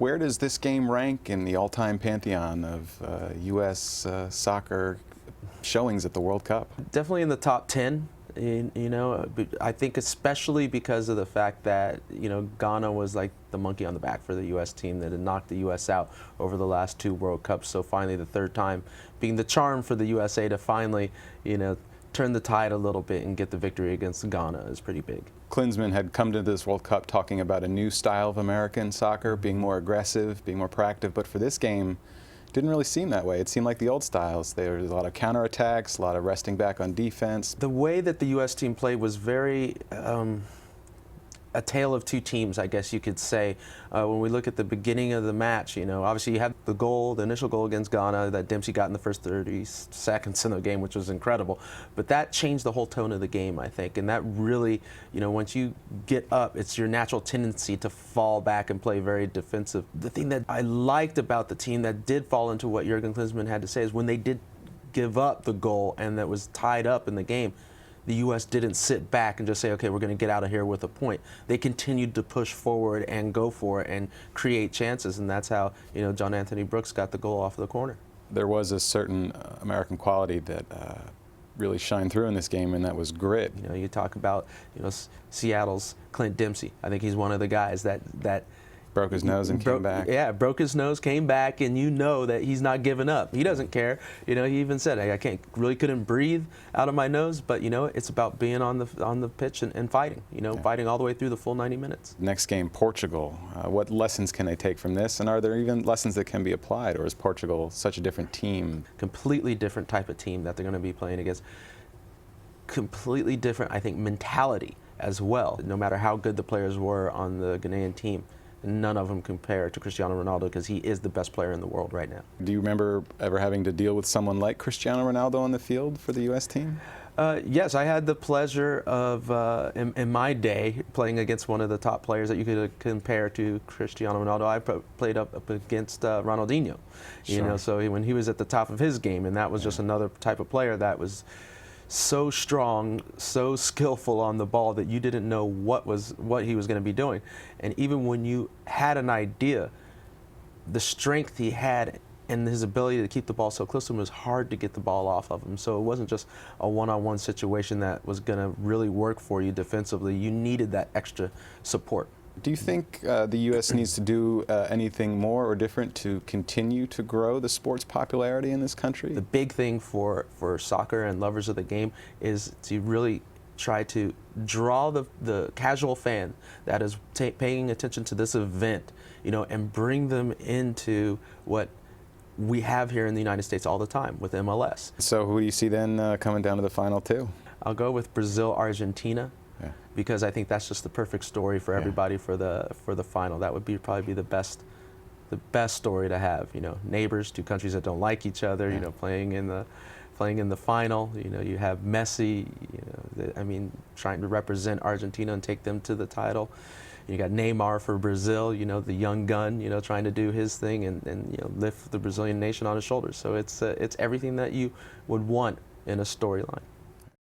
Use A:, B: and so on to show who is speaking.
A: Where does this game rank in the all-time pantheon of U.S. Soccer showings at the World Cup?
B: Definitely in the top 10. But I think especially because of the fact that, Ghana was like the monkey on the back for the U.S. team that had knocked the U.S. out over the last 2 World Cups. So finally the third time being the charm for the U.S.A. to finally, turn the tide a little bit and get the victory against Ghana is pretty big.
A: Klinsmann had come to this World Cup talking about a new style of American soccer, being more aggressive, being more proactive, but for this game, didn't really seem that way. It seemed like the old styles. There was a lot of counterattacks, a lot of resting back on defense.
B: The way that the U.S. team played was very a tale of two teams, I guess you could say. When we look at the beginning of the match, obviously you had the initial goal against Ghana that Dempsey got in the first 30 seconds in the game, which was incredible. But that changed the whole tone of the game, I think. And that really, once you get up, it's your natural tendency to fall back and play very defensive. The thing that I liked about the team that did fall into what Jurgen Klinsmann had to say is when they did give up the goal and that was tied up in the game, the U.S. didn't sit back and just say, okay, we're going to get out of here with a point. They continued to push forward and go for it and create chances, and that's how, John Anthony Brooks got the goal off the corner.
A: There was a certain American quality that really shined through in this game, and that was grit.
B: You talk about, Seattle's Clint Dempsey. I think he's one of the guys that
A: broke his nose and came back.
B: Yeah, broke his nose, came back, and that he's not giving up. He doesn't care. He even said, hey, couldn't breathe out of my nose, but it's about being on the pitch and fighting. Fighting all the way through the full 90 minutes.
A: Next game, Portugal. What lessons can they take from this, and are there even lessons that can be applied, or is Portugal such a different team?
B: Completely different type of team that they're going to be playing against. Completely different, I think, mentality as well. No matter how good the players were on the Ghanaian team, none of them compare to Cristiano Ronaldo because he is the best player in the world right now.
A: Do you remember ever having to deal with someone like Cristiano Ronaldo on the field for the U.S. team?
B: Yes, I had the pleasure of, in my day, playing against one of the top players that you could compare to Cristiano Ronaldo. I played up against Ronaldinho,
A: Sure.
B: So when he was at the top of his game, and that was just another type of player that was so strong, so skillful on the ball that you didn't know what he was going to be doing. And even when you had an idea, the strength he had and his ability to keep the ball so close to him was hard to get the ball off of him. So it wasn't just a one-on-one situation that was going to really work for you defensively. You needed that extra support.
A: Do you think the U.S. needs to do anything more or different to continue to grow the sport's popularity in this country?
B: The big thing for soccer and lovers of the game is to really try to draw the casual fan that is paying attention to this event, and bring them into what we have here in the United States all the time with MLS.
A: So who do you see then coming down to the final two?
B: I'll go with Brazil-Argentina.
A: Yeah.
B: Because I think that's just the perfect story for everybody for the final. That would probably be the best story to have. Neighbors, two countries that don't like each other. Playing in the final. You have Messi. Trying to represent Argentina and take them to the title. You got Neymar for Brazil. The young gun. Trying to do his thing and lift the Brazilian nation on his shoulders. So it's everything that you would want in a storyline.